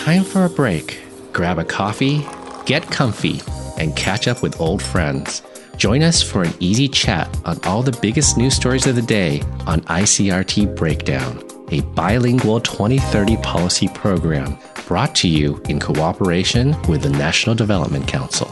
time for a break. Grab a coffee, get comfy, and catch up with old friends. Join us for an easy chat on all the biggest news stories of the day on ICRT Breakdown, a bilingual 2030 policy program brought to you in cooperation with the National Development Council.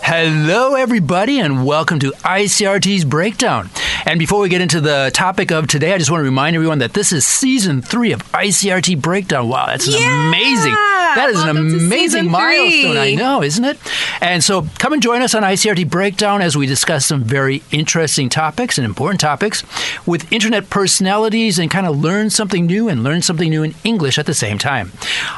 Hello, everybody, and welcome to ICRT's Breakdown. And before we get into the topic of today, I just want to remind everyone that this is Season 3 of ICRT Breakdown. Wow, that's amazing. That is an amazing milestone, I know, isn't it? And so come and join us on ICRT Breakdown as we discuss some very interesting topics and important topics with internet personalities and kind of learn something new in English at the same time.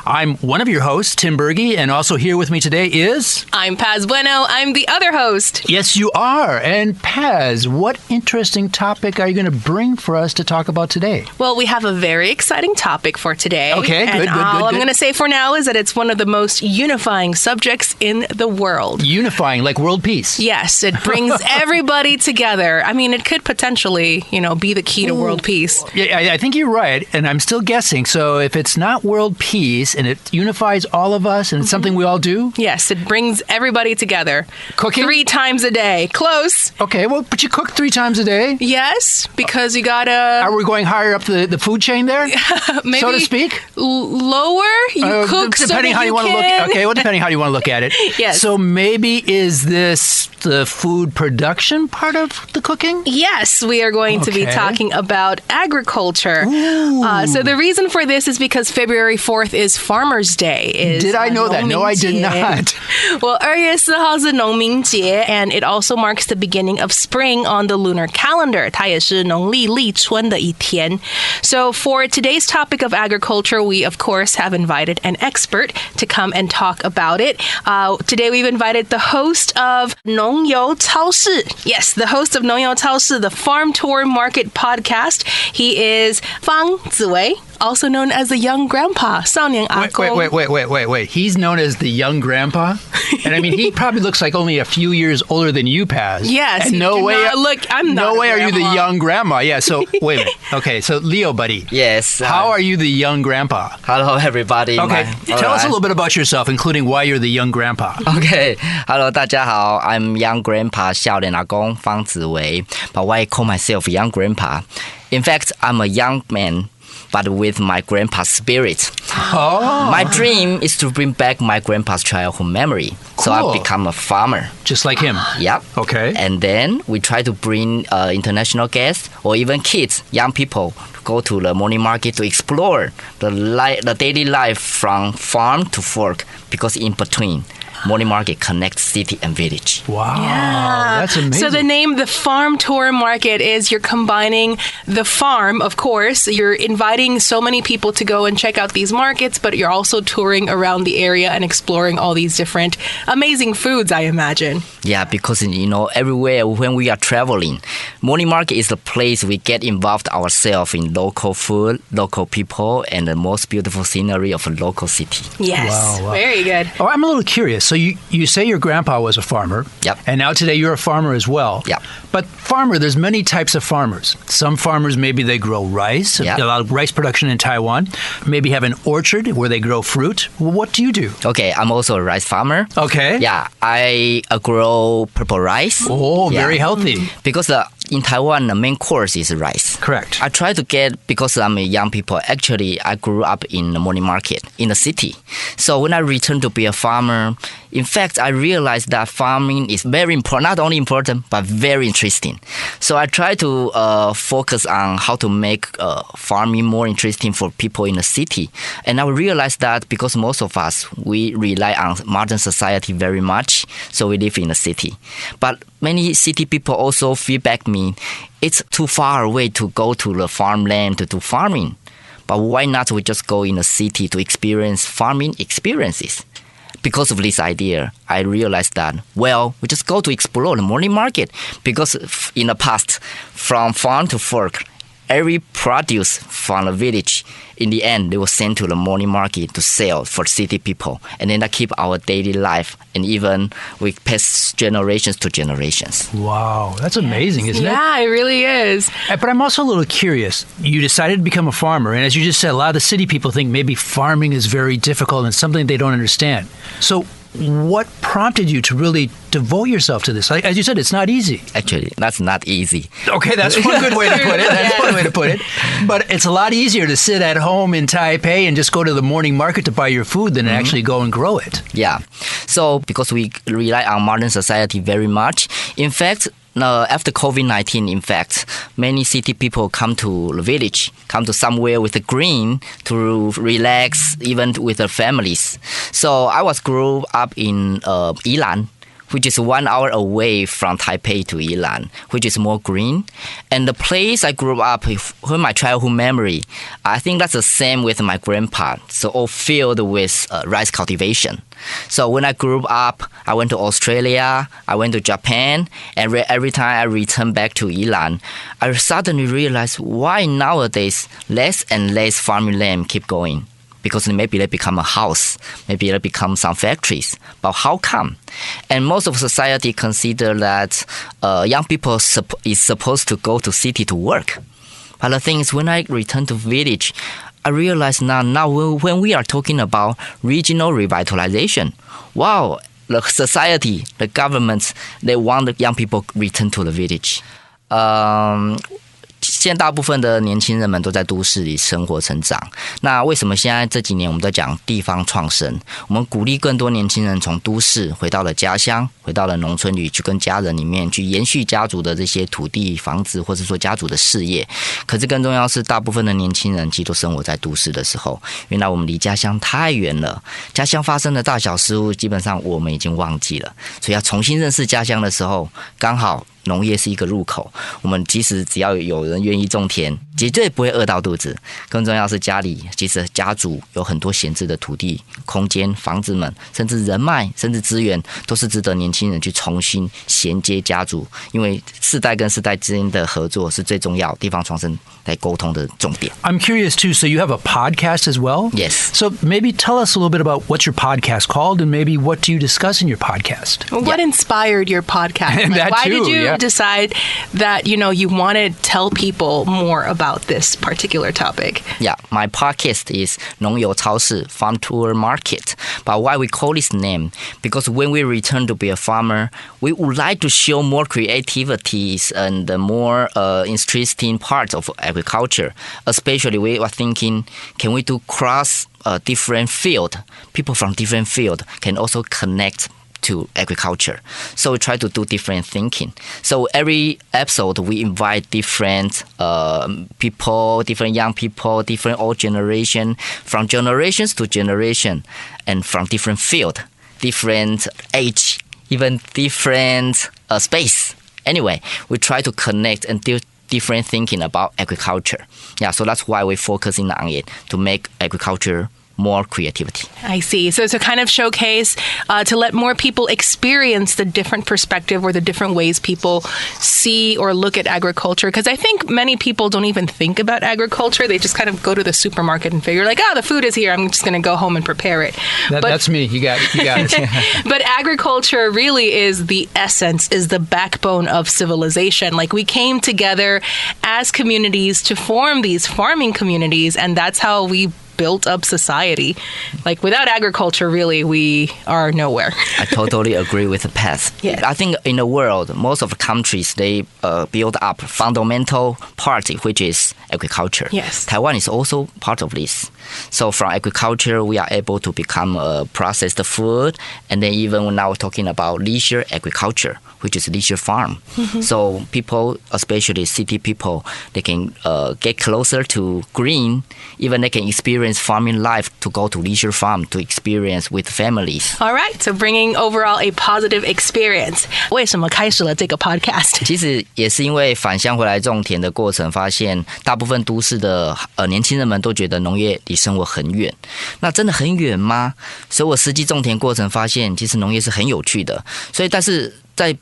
I'm one of your hosts, Tim Berge, and also here with me today is... I'm Paz Bueno. I'm the other host. Yes, you are. And Paz, what interesting topic are you going to bring for us to talk about today? Well, we have a very exciting topic for today. Okay, good. All I'm going to say for now is that it's one of the most unifying subjects in the world. Unifying, like world peace. Yes, it brings everybody together. I mean, it could potentially, be the key to world peace. Yeah, I think you're right, and I'm still guessing. So if it's not world peace and it unifies all of us and it's something we all do? Yes, it brings everybody together. Cooking? 3 times a day. Close. Okay, well, but you cook 3 times a day? Yes, because you gotta... Are we going higher up the food chain there? Maybe so to speak? Lower? You cook depending how you want to look at it. Okay, well, depending how you want to look at it. Yes. So maybe is this the food production part of the cooking? Yes, we are going to be talking about agriculture. So the reason for this is because February 4th is Farmers' Day. Did I know that? No, I did not. Well, 2月4号是农民节, and it also marks the beginning of spring on the lunar calendar. 它也是农历立春的一天. So for today's topic of agriculture, we of course have invited an expert to come and talk about it. Today we've invited the host of 农游超市. Yes, the host of 农游超市, the Farmtour Market podcast. He is 方子维, also known as the young grandpa, 少年阿公. Wait. He's known as the young grandpa? And I mean, he probably looks like only a few years older than you, Paz. Yes. And no way I'm not No way are you the young grandma. Yeah, so wait a minute. Okay, so Leo, buddy. Yes. How are you the young grandpa? Hello, everybody. Okay, tell us a little bit about yourself, including why you're the young grandpa. Okay. Hello, 大家好. I'm young grandpa 少年阿公方子维. But why I call myself young grandpa? In fact, I'm a young man, but with my grandpa's spirit. Oh. My dream is to bring back my grandpa's childhood memory. So I become a farmer. Just like him? Yep. Okay. And then we try to bring international guests or even kids, young people, to go to the morning market to explore the daily life from farm to fork, because in between, morning market connects city and village. Wow. Yeah. That's amazing. So the name, the Farmtour Market, is you're combining the farm, of course. You're inviting so many people to go and check out these markets, but you're also touring around the area and exploring all these different amazing foods, I imagine. Yeah, because, everywhere when we are traveling, morning market is the place we get involved ourselves in local food, local people, and the most beautiful scenery of a local city. Yes. Wow. Very good. Oh, I'm a little curious. So you say your grandpa was a farmer. Yep. And now today you're a farmer as well. Yep. But farmer, there's many types of farmers. Some farmers, maybe they grow rice, Yep. a lot of rice production in Taiwan. Maybe have an orchard where they grow fruit. Well, what do you do? Okay, I'm also a rice farmer. Okay. Yeah, I grow purple rice. Oh, very healthy. Because in Taiwan, the main course is rice. Correct. I try to get, because I'm a young people, actually I grew up in the morning market in the city. So when I returned to be a farmer, in fact, I realized that farming is very important, not only important, but very interesting. So I try to focus on how to make farming more interesting for people in the city. And I realized that because most of us, we rely on modern society very much, so we live in the city. But many city people also feedback me, it's too far away to go to the farmland to do farming. But why not we just go in the city to experience farming experiences? Because of this idea, I realized that, we just go to explore the morning market. Because in the past, from farm to fork, every produce from the village, in the end, they will send to the morning market to sell for city people. And then that keep our daily life, and even we pass generations to generations. Wow, that's amazing, isn't it? Yeah, it really is. But I'm also a little curious. You decided to become a farmer, and as you just said, a lot of the city people think maybe farming is very difficult and something they don't understand. So what prompted you to really devote yourself to this? As you said, it's not easy. Actually, that's not easy. Okay, that's one good way to put it. That's one way to put it. But it's a lot easier to sit at home in Taipei and just go to the morning market to buy your food than to actually go and grow it. Yeah. So because we rely on modern society very much, in fact, after COVID-19, in fact, many city people come to the village, come to somewhere with the green to relax, even with their families. So I was grew up in Yilan, which is 1 hour away from Taipei to Yilan, which is more green. And the place I grew up, with my childhood memory, I think that's the same with my grandpa. So all filled with rice cultivation. So when I grew up, I went to Australia, I went to Japan, and every time I return back to Yilan, I suddenly realized why nowadays less and less farming land keep going. Because maybe they become a house, maybe they become some factories. But how come? And most of society consider that young people is supposed to go to city to work. But the thing is, when I return to village, I realize now when we are talking about regional revitalization, wow, the society, the governments, they want the young people return to the village. 现在大部分的年轻人们都在都市里生活成长。那为什么现在这几年我们在讲地方创生？我们鼓励更多年轻人从都市回到了家乡，回到了农村里，去跟家人里面去延续家族的这些土地、房子，或者说家族的事业。可是更重要是，大部分的年轻人其实都生活在都市的时候，原来我们离家乡太远了，家乡发生的大小事物基本上我们已经忘记了，所以要重新认识家乡的时候，刚好农业是一个入口。我们即使只要有人愿意种田，绝对不会饿到肚子。更重要是家里，其实家族有很多闲置的土地、空间、房子们，甚至人脉，甚至资源，都是值得年轻人去重新衔接家族。因为世代跟世代之间的合作是最重要，地方创生来沟通的重点。I'm curious too. So you have a podcast as well? Yes. So maybe tell us a little bit about what's your podcast called, and maybe what do you discuss in your podcast? What inspired your podcast? That why too, did you decide that you want to tell people more about this particular topic? Yeah, my podcast is 农游超市 Farmtour Market. But why we call this name? Because when we return to be a farmer, we would like to show more creativities and the more interesting parts of agriculture. Especially we are thinking, can we do cross different field? People from different field can also connect to agriculture. So we try to do different thinking. So every episode we invite different people, different young people, different old generation, from generations to generation, and from different field, different age, even different space. Anyway, we try to connect and do different thinking about agriculture. Yeah, so that's why we're focusing on it, to make agriculture more creativity. I see. So it's a kind of showcase to let more people experience the different perspective or the different ways people see or look at agriculture. Because I think many people don't even think about agriculture. They just kind of go to the supermarket and figure like, the food is here. I'm just going to go home and prepare it. That's me. You got it. But agriculture really is the essence, is the backbone of civilization. Like we came together as communities to form these farming communities, and that's how we built up society. Like without agriculture, really, we are nowhere. I totally agree with Paz. Yeah. I think in the world, most of the countries, they build up fundamental part, which is agriculture. Yes. Taiwan is also part of this. So from agriculture, we are able to become processed food. And then even now we're talking about leisure agriculture, which is leisure farm. Mm-hmm. So people, especially city people, they can get closer to green. Even they can experience farming life, to go to leisure farm to experience with families. All right, so bringing overall a positive experience. 为什么开始了这个 podcast? 其实也是因为返乡回来种田的过程，发现大部分都市的年轻人们都觉得农业离生活很远。那真的很远吗？所以我实际种田过程发现，其实农业是很有趣的。所以但是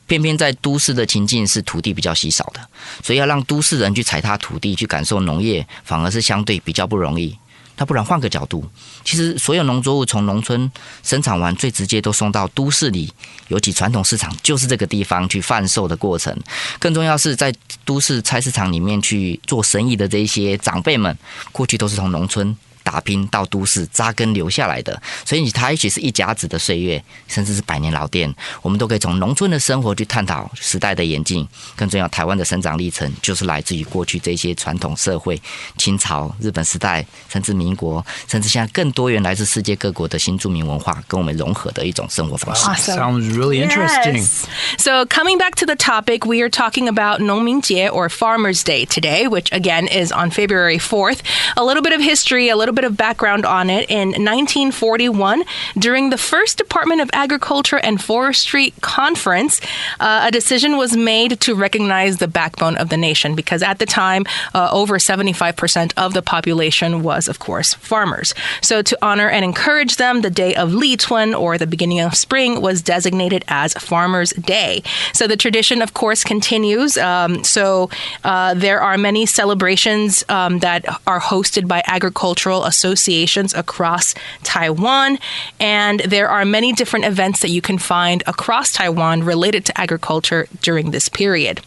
偏偏在都市的情境是土地比较稀少的，所以要让都市人去踩踏土地去感受农业，反而是相对比较不容易。那不然换个角度，其实所有农作物从农村生产完，最直接都送到都市里，尤其传统市场就是这个地方去贩售的过程。更重要是在都市菜市场里面去做生意的这一些长辈们，过去都是从农村打拼到都市扎根留下来的，所以它也许是一甲子的岁月，甚至是100年老店，我们都可以从农村的生活去探讨时代的演进。更重要，台湾的生长历程就是来自于过去这些传统社会，清朝、日本时代，甚至民国，甚至现在更多元来自世界各国的新住民文化跟我们融合的一种生活方式。Awesome. Sounds really interesting. Yes. So coming back to the topic, we are talking about 农民节 or Farmers Day today, which again is on February 4th. A little bit of history, a little bit of background on it. In 1941, during the first Department of Agriculture and Forestry conference, a decision was made to recognize the backbone of the nation because at the time, over 75% of the population was, of course, farmers. So to honor and encourage them, the day of 立春 or the beginning of spring was designated as Farmers Day. So the tradition, of course, continues. There are many celebrations that are hosted by agricultural associations across Taiwan, and there are many different events that you can find across Taiwan related to agriculture during this period.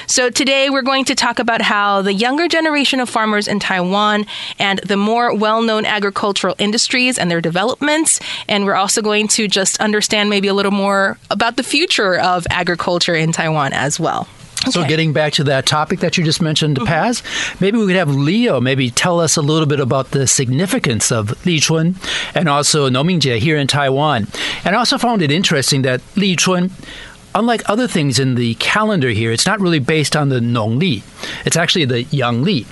So today we're going to talk about how the younger generation of farmers in Taiwan and the more well-known agricultural industries and their developments, and we're also going to just understand maybe a little more about the future of agriculture in Taiwan as well. So getting back to that topic that you just mentioned, Paz, maybe we could have Leo maybe tell us a little bit about the significance of 立春 and also 农民节 here in Taiwan. And I also found it interesting that 立春, unlike other things in the calendar here, it's not really based on the 农历. It's actually the 阳历.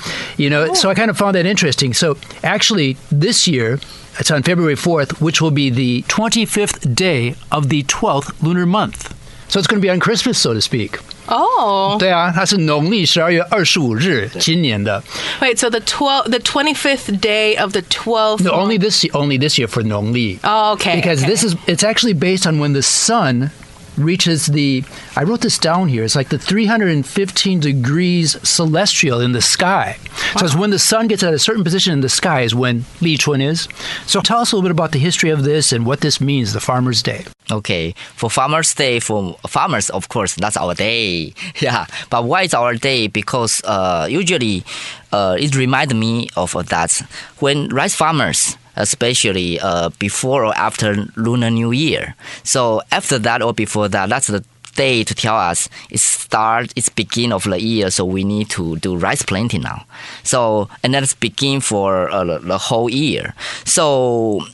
So I kind of found that interesting. So actually this year, it's on February 4th, which will be the 25th day of the 12th lunar month. So it's going to be on Christmas, so to speak. Oh. 对啊，它是农历12月25日今年的。Wait, so the 25th day of the 12th. No, only this year for 农历. Oh, okay. Because it's actually based on when the sun reaches I wrote this down here, it's like the 315 degrees celestial in the sky. So it's when the sun gets at a certain position in the sky is when 立春 is. So tell us a little bit about the history of this and what this means, the Farmers' Day. Okay, for Farmers' Day, for farmers, of course, that's our day. Yeah, but why is our day? Because usually it reminds me of that when rice farmers, especially before or after Lunar New Year. So after that or before that, that's the day to tell us it's beginning of the year, so we need to do rice planting now. So, and that's begin for the whole year. So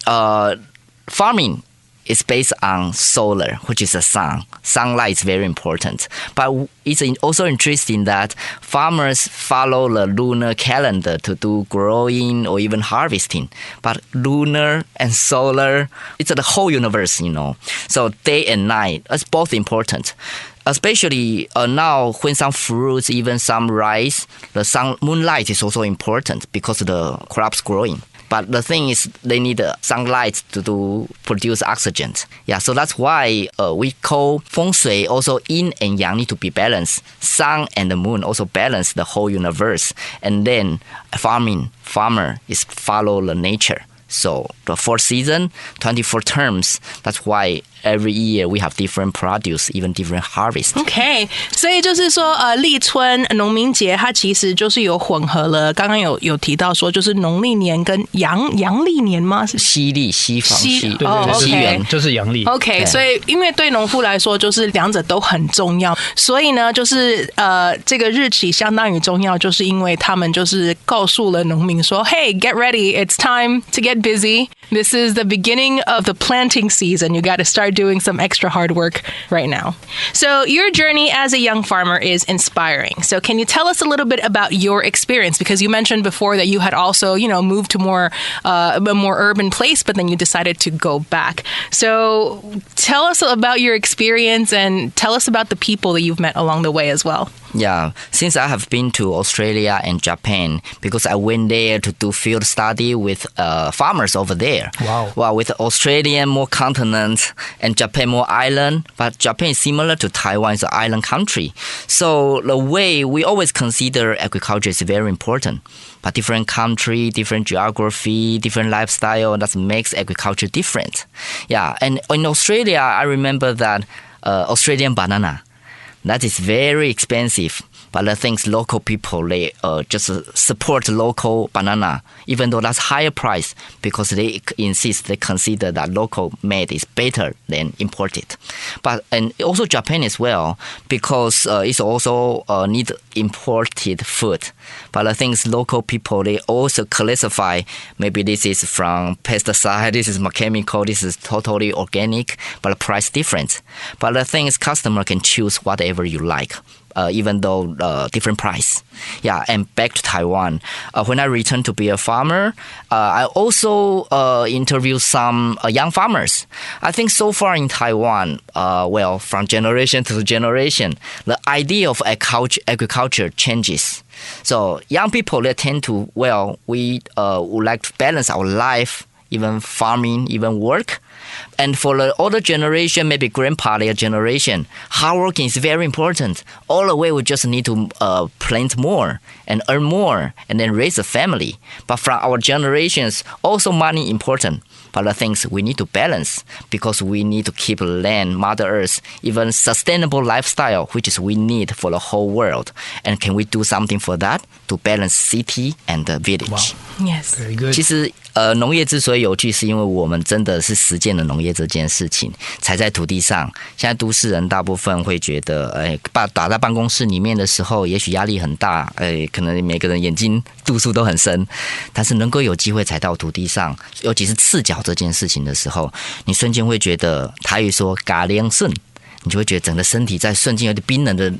farming is based on solar, which is the sun. Sunlight is very important. But it's also interesting that farmers follow the lunar calendar to do growing or even harvesting. But lunar and solar, it's the whole universe, So day and night, it's both important. Especially now when some fruits, even some rice, the moonlight is also important because the crops growing. But the thing is, they need sunlight to produce oxygen. Yeah, so that's why we call feng shui also yin and yang need to be balanced. Sun and the moon also balance the whole universe. And then farmer is follow the nature. So the 4th season, 24 terms, that's why every year we have different produce, even different harvest. Okay, 所以就是说立春农民节它其实就是有混合了，刚刚有提到说就是农历年跟阳历年吗？是西历西方西西元就是阳历。OK， 所以因为对农夫来说就是两者都很重要，所以呢就是这个日期相当于重要，就是因为他们就是告诉了农民说 Hey, get ready, it's time to get busy. This is the beginning of the planting season. You got to start doing some extra hard work right now. So your journey as a young farmer is inspiring. So can you tell us a little bit about your experience? Because you mentioned before that you had also, moved to a more urban place, but then you decided to go back. So tell us about your experience and tell us about the people that you've met along the way as well. Yeah, since I have been to Australia and Japan, because I went there to do field study with farmers over there. there. Wow. Well, with Australia more continent and Japan more island, but Japan is similar to Taiwan, it's an island country. So the way we always consider agriculture is very important. But different country, different geography, different lifestyle, that makes agriculture different. Yeah, and in Australia, I remember that Australian banana, that is very expensive. But the things local people, they just support local banana, even though that's higher price, because they insist, they consider that local made is better than imported. And also Japan as well, because it's also need imported food. But the things local people, they also classify, maybe this is from pesticide, this is chemical, this is totally organic, but the price different. But the thing is, customer can choose whatever you like. Even though different price. Yeah, and back to Taiwan. When I returned to be a farmer, I also interviewed some young farmers. I think so far in Taiwan, from generation to generation, the idea of agriculture changes. So young people, they tend to, we would like to balance our life, even farming, even work. And for the older generation, maybe grandpa, their generation, hard working is very important. All the way, we just need to plant more and earn more and then raise a family. But from our generations, also money important. But the things we need to balance, because we need to keep land, Mother Earth, even sustainable lifestyle, which is we need for the whole world. And can we do something for that to balance city and the village? Wow. Yes. Very good. 其实农业之所以有趣，是因为我们真的是实践了农业这件事情，踩在土地上。现在都市人大部分会觉得，打在办公室里面的时候，也许压力很大，可能每个人眼睛度数都很深。但是能够有机会踩到土地上，尤其是赤脚这件事情的时候，你瞬间会觉得，台语说嘎凉顺。你就会觉得整个身体在瞬间有点冰冷的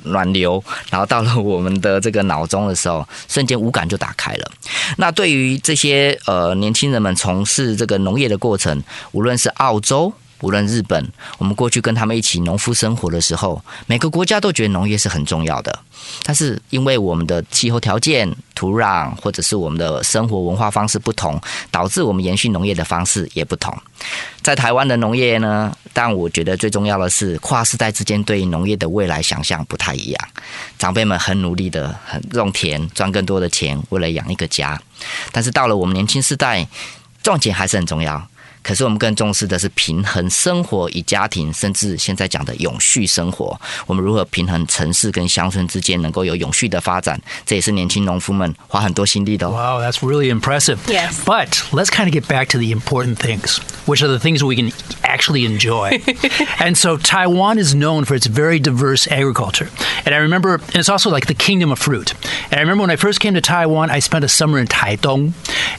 暖流，然后到了我们的这个脑中的时候，瞬间五感就打开了。那对于这些年轻人们从事这个农业的过程，无论是澳洲，无论日本，我们过去跟他们一起农夫生活的时候，每个国家都觉得农业是很重要的。但是因为我们的气候条件、土壤或者是我们的生活文化方式不同，导致我们延续农业的方式也不同。在台湾的农业呢，但我觉得最重要的是跨世代之间对于农业的未来想象不太一样。长辈们很努力的种田，赚更多的钱，为了养一个家。但是到了我们年轻世代，赚钱还是很重要。可是我们更重视的是平衡生活与家庭，甚至现在讲的永续生活。我们如何平衡城市跟乡村之间能够有永续的发展，这也是年轻农夫们花很多心力的。Wow, that's really impressive. Yes. But let's kind of get back to the important things, which are the things we can actually enjoy. And so Taiwan is known for its very diverse agriculture. And I remember, and it's also like the kingdom of fruit. And I remember when I first came to Taiwan, I spent a summer in Taitung.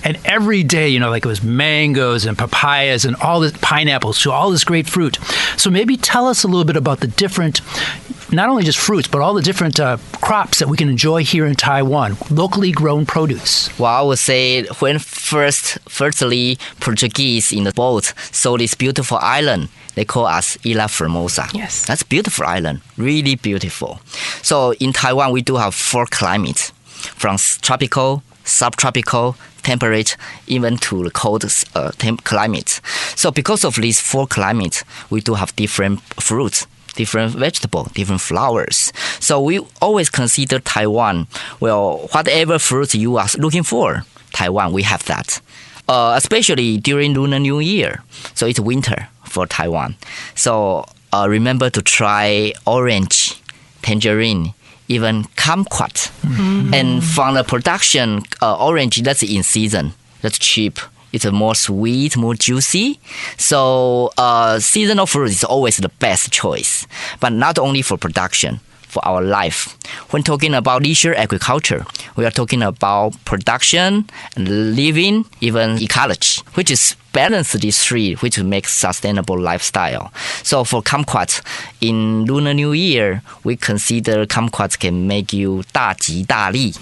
And every day, like it was mangoes and papayas and all the pineapples, so all this great fruit. So maybe tell us a little bit about the different, not only just fruits, but all the different crops that we can enjoy here in Taiwan, locally grown produce. Well, I would say when firstly Portuguese in the boat saw this beautiful island, they call us Ilha Formosa. Yes. That's beautiful island, really beautiful. So in Taiwan, we do have 4 climates, from tropical, subtropical, temperate, even to the cold climate. So because of these 4 climates, we do have different fruits, different vegetables, different flowers. So we always consider Taiwan, whatever fruits you are looking for, Taiwan, we have that. Especially during Lunar New Year. So it's winter for Taiwan. So remember to try orange, tangerine, even kumquat. Mm-hmm. And from the production, orange, that's in season. That's cheap. It's more sweet, more juicy. So seasonal fruit is always the best choice. But not only for production, for our life. When talking about leisure agriculture, we are talking about production, living, even ecology, which is balance these 3, which makes sustainable lifestyle. So for kumquat, in Lunar New Year, we consider kumquat can make you 大吉大利,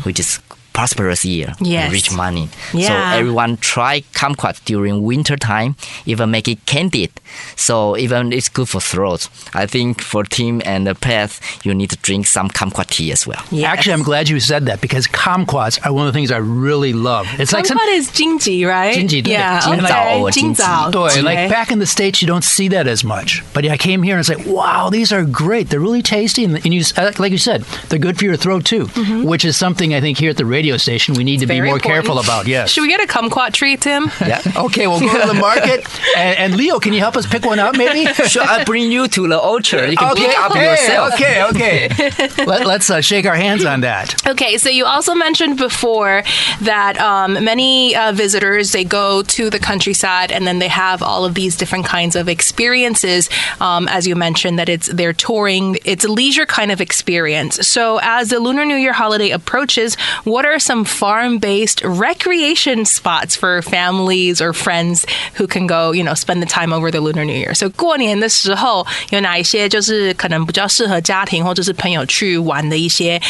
which is prosperous year, Yes. rich money. Yeah. So everyone try kumquat during winter time, even make it candied. So even it's good for throat. I think for Tim and Paz, you need to drink some kumquat tea as well. Yes. Actually, I'm glad you said that because kumquats are one of the things I really love. It's like Kumquat is jinji, right? Jinji, yeah. 金枣 Okay. or 金枣. 对, like Okay. back in the States, you don't see that as much. But I came here and it's like, wow, these are great. They're really tasty. And you, like you said, they're good for your throat too, which is something I think here at the radio station we need to be Very more important. careful about. Yes. Should we get a kumquat tree, Tim? Yeah. Okay, we'll go to the market. And Leo, can you help us pick one out maybe? Sure, I bring you to the orchard. You can pick up yourself. Okay. Let's shake our hands on that. Okay, so you also mentioned before that many visitors, they go to the countryside and then they have all of these different kinds of experiences. As you mentioned, that they're touring. It's a leisure kind of experience. So as the Lunar New Year holiday approaches, what are some farm-based recreation spots for families or friends who can go, spend the time over the Lunar New Year? So 过年的时候有哪一些就是可能比较适合家庭或者是朋友去玩的一些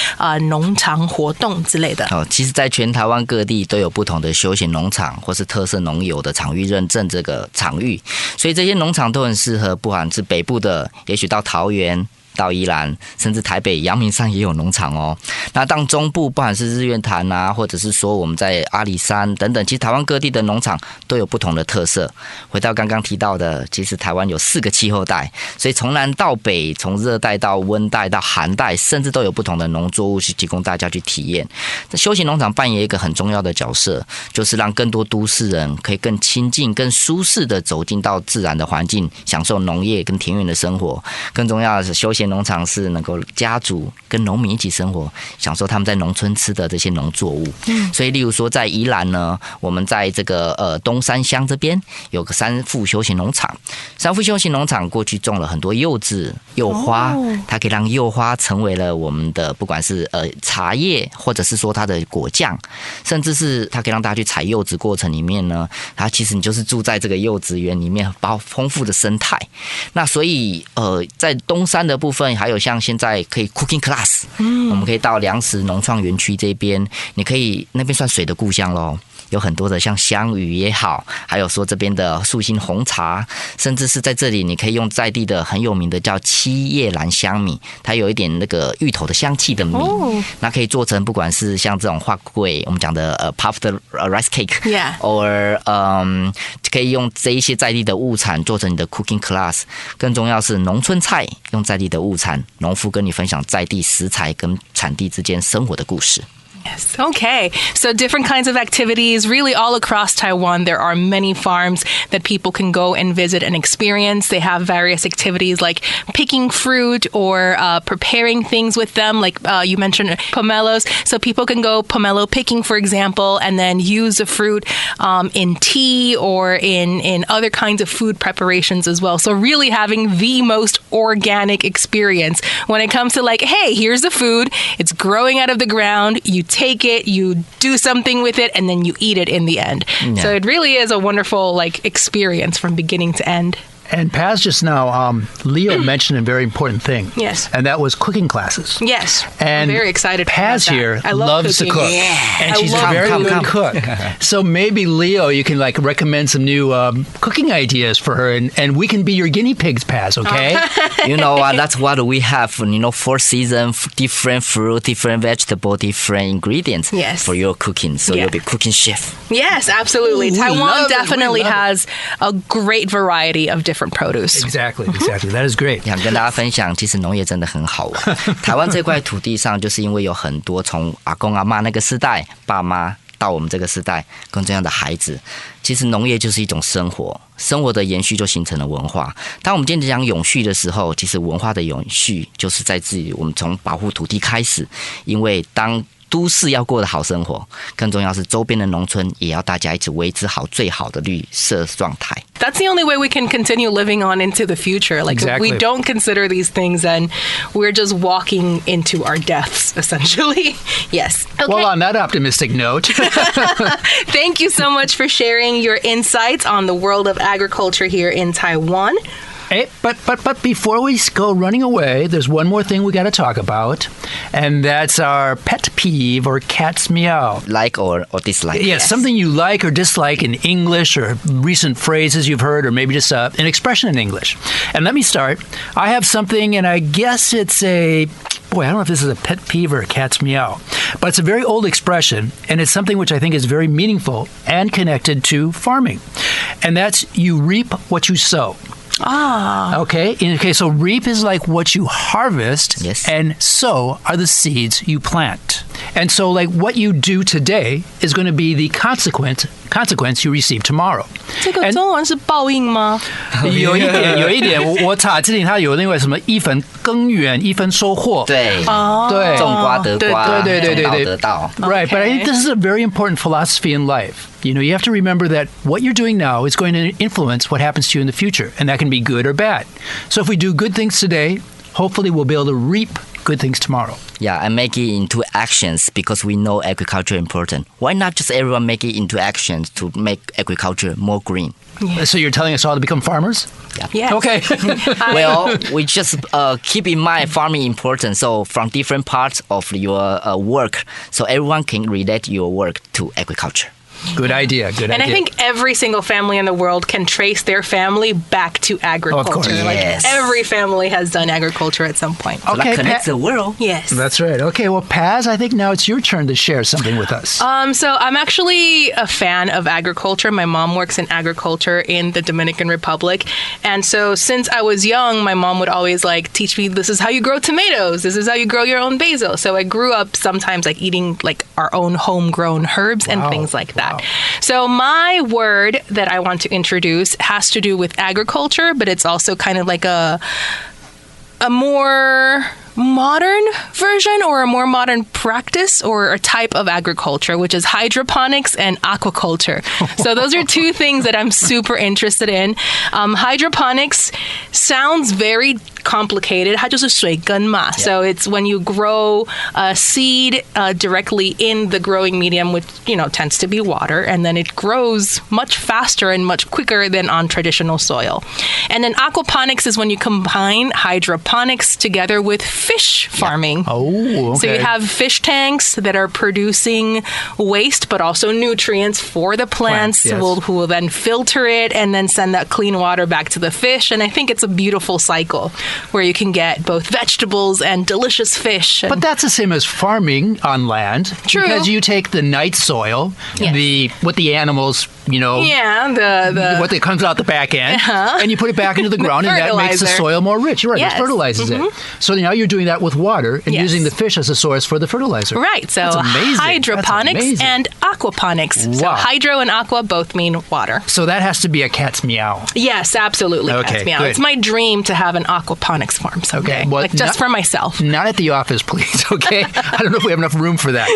农场活动之类的？其实在全台湾各地都有不同的休闲农场或是特色农友的场域认证这个场域，所以这些农场都很适合，不管是北部的，也许到桃园。到宜兰，甚至台北阳明山也有农场哦。那当中部，不管是日月潭啊，或者是说我们在阿里山等等，其实台湾各地的农场都有不同的特色。回到刚刚提到的，其实台湾有4个气候带，所以从南到北，从热带到温带到寒带，甚至都有不同的农作物去提供大家去体验。休闲农场扮演一个很重要的角色，就是让更多都市人可以更亲近、更舒适的走进到自然的环境，享受农业跟田园的生活。更重要的是，休闲农场是能够家族跟农民一起生活，享受他们在农村吃的这些农作物。所以例如说在宜兰呢，我们在这个东山乡这边有个3富休闲农场。3富休闲农场过去种了很多柚子、柚花，它可以让柚花成为了我们的不管是茶叶，或者是说它的果酱，甚至是它可以让大家去采柚子过程里面呢，它其实你就是住在这个柚子园里面，包丰富的生态。那所以在东山的部分，还有像现在可以 cooking class，我们可以到粮食农创园区这边，你可以那边算水的故乡咯。有很多的像香芋也好，还有说这边的素心红茶，甚至是在这里你可以用在地的很有名的叫七叶兰香米，它有一点那个芋头的香气的米，那可以做成不管是像这种花粿，我们讲的puffed rice cake，or 可以用这一些在地的物产做成你的 cooking class。更重要是农村菜，用在地的物产，农夫跟你分享在地食材跟产地之间生活的故事。Yes. Okay. So different kinds of activities really all across Taiwan. There are many farms that people can go and visit and experience. They have various activities like picking fruit or preparing things with them. Like you mentioned pomelos. So people can go pomelo picking, for example, and then use the fruit in tea or in other kinds of food preparations as well. So really having the most organic experience when it comes to like, hey, here's the food. It's growing out of the ground. You take it, you do something with it, and then you eat it in the end. Yeah. So it really is a wonderful experience from beginning to end. And Paz just now, Leo mentioned a very important thing. Yes. And that was cooking classes. Yes. And I'm very excited Paz about that. here I love loves cooking. to cook. Yeah. And she's a very good cook. So maybe, Leo, you can recommend some new cooking ideas for her, and we can be your guinea pigs, Paz, okay? That's what we have, 4 seasons, different fruit, different vegetable, different ingredients for your cooking. So you'll be cooking chef. Yes, absolutely. Ooh, Taiwan definitely has a great variety of different produce. Exactly. That is great. 想跟大家分享，其实农业真的很好玩。台湾这块土地上，就是因为有很多从阿公阿嬷那个世代，爸妈到我们这个世代，跟这样的孩子，其实农业就是一种生活，生活的延续就形成了文化。当我们今天讲永续的时候，其实文化的永续就是在自于我们从保护土地开始，因为当都市要过得好生活，更重要是周边的农村也要大家一起维持好最好的绿色状态。That's the only way we can continue living on into the future. Like exactly. If we don't consider these things, then we're just walking into our deaths, essentially. Yes. Okay. Well, on that optimistic note. Thank you so much for sharing your insights on the world of agriculture here in Taiwan. Hey, but before we go running away, there's one more thing we got to talk about, and that's our pet peeve or cat's meow. Like or dislike. Yeah, something you like or dislike in English or recent phrases you've heard or maybe just an expression in English. And let me start. I have something, and I guess it's I don't know if this is a pet peeve or a cat's meow, but it's a very old expression, and it's something which I think is very meaningful and connected to farming. And that's you reap what you sow. Okay. So reap is like what you harvest, yes. And sow are the seeds you plant. And so, like, what you do today is going to be the consequence you receive tomorrow. 这个中文是报应吗？有一点，我查之前它有那个什么一分耕耘一分收获。对，对，种瓜得瓜，对，种稻得稻。Right, but I think this is a very important philosophy in life. You know, you have to remember that what you're doing now is going to influence what happens to you in the future, and that can be good or bad. So if we do good things today, hopefully we'll be able to reap good things tomorrow. Yeah, and make it into actions because we know agriculture is important. Why not just everyone make it into actions to make agriculture more green? Yeah. So you're telling us all to become farmers? Yeah. Yes. Okay. Well, we just keep in mind farming important. So from different parts of your work, so everyone can relate your work to agriculture. Good idea. And I think every single family in the world can trace their family back to agriculture. Of course. Yes. Every family has done agriculture at some point. So Okay, that connects the world. Yes. That's right. Okay, well, Paz, I think now it's your turn to share something with us. So I'm actually a fan of agriculture. My mom works in agriculture in the Dominican Republic. And so since I was young, my mom would always teach me, this is how you grow tomatoes. This is how you grow your own basil. So I grew up sometimes eating our own homegrown herbs and things like that. Wow. So my word that I want to introduce has to do with agriculture, but it's also kind of like a more modern version or a more modern practice or a type of agriculture, which is hydroponics and aquaculture. So those are two things that I'm super interested in. Hydroponics sounds very complicated. 它就是水耕嘛. Yeah. So it's when you grow a seed directly in the growing medium, which tends to be water, and then it grows much faster and much quicker than on traditional soil. And then aquaponics is when you combine hydroponics together with fish farming. Oh, okay. So you have fish tanks that are producing waste, but also nutrients for the plants, yes. who will then filter it and then send that clean water back to the fish. And I think it's a beautiful cycle where you can get both vegetables and delicious fish. But that's the same as farming on land. True. Because you take the night soil, Yes. what the animals, what that comes out the back end, and you put it back into the ground, and that makes the Fertilizer. soil more rich. Right, Yes. it fertilizes it. So now you're doing that with water and Yes. using the fish as a source for the fertilizer. Right, so That's amazing. hydroponics That's amazing. and aquaponics. So Wow. hydro and aqua both mean water. So that has to be a cat's meow. Yes, absolutely. Okay, Cat's meow. good. It's my dream to have an aquaponics farm someday. Okay, well, just for myself. Not at the office, please, okay? I don't know if we have enough room for that.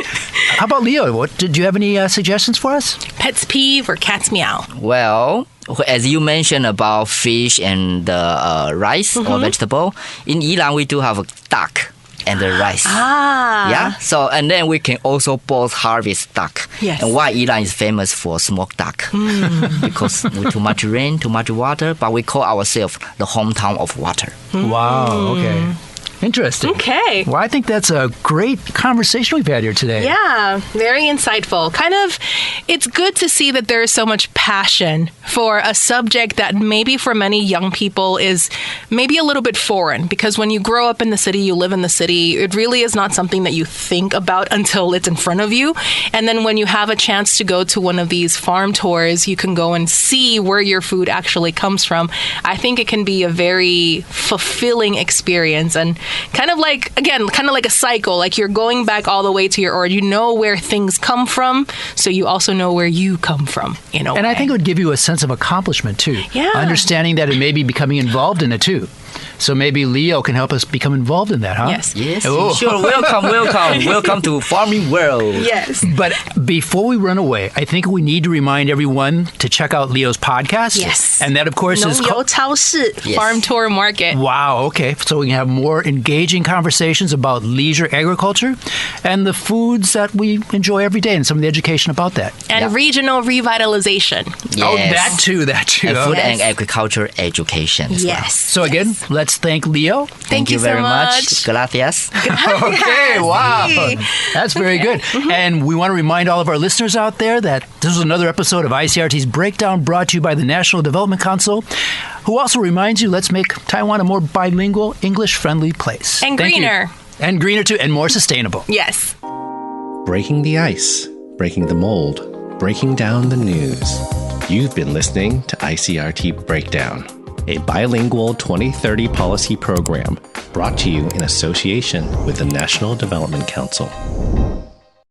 How about Leo? Do you have any suggestions for us? Pet's peeve or cat's meow? Well, as you mentioned about fish and rice or vegetable, in Yilan we do have a duck and the rice. Yeah. So and then we can also both harvest duck. Yes. And why Yilan is famous for smoked duck? Because with too much rain, too much water, but we call ourselves the hometown of water. Wow, okay. Interesting. Okay. Well, I think that's a great conversation we've had here today. Yeah, very insightful. It's good to see that there is so much passion for a subject that maybe for many young people is maybe a little bit foreign, because when you grow up in the city, you live in the city, it really is not something that you think about until it's in front of you. And then when you have a chance to go to one of these farm tours, you can go and see where your food actually comes from. I think it can be a very fulfilling experience and kind of like a cycle, like you're going back all the way to your origin. You know where things come from, so you also know where you come from, And I think it would give you a sense of accomplishment, too. Yeah. Understanding that it may be becoming involved in it, too. So maybe Leo can help us become involved in that, huh? Yes. Yes, Oh. sure. Welcome to farming world. Yes. But before we run away, I think we need to remind everyone to check out Leo's podcast. Yes. And that, of course, is 农游超市 Yes. Farmtour Market. Wow, okay. So we can have more engaging conversations about leisure agriculture and the foods that we enjoy every day and some of the education about that. And Yeah. regional revitalization. Yes. Oh, that too. And food Okay. and agriculture education as well. Yes. So again, let's thank Leo. Thank you so very much. Gracias. Okay, wow. Sí. That's very good. And we want to remind all of our listeners out there that this was another episode of ICRT's Breakdown brought to you by the National Development Council, who also reminds you, let's make Taiwan a more bilingual, English-friendly place. And Thank you. greener. And greener too, and more sustainable. Yes. Breaking the ice, breaking the mold, breaking down the news. You've been listening to ICRT Breakdown, a bilingual 2030 policy program brought to you in association with the National Development Council.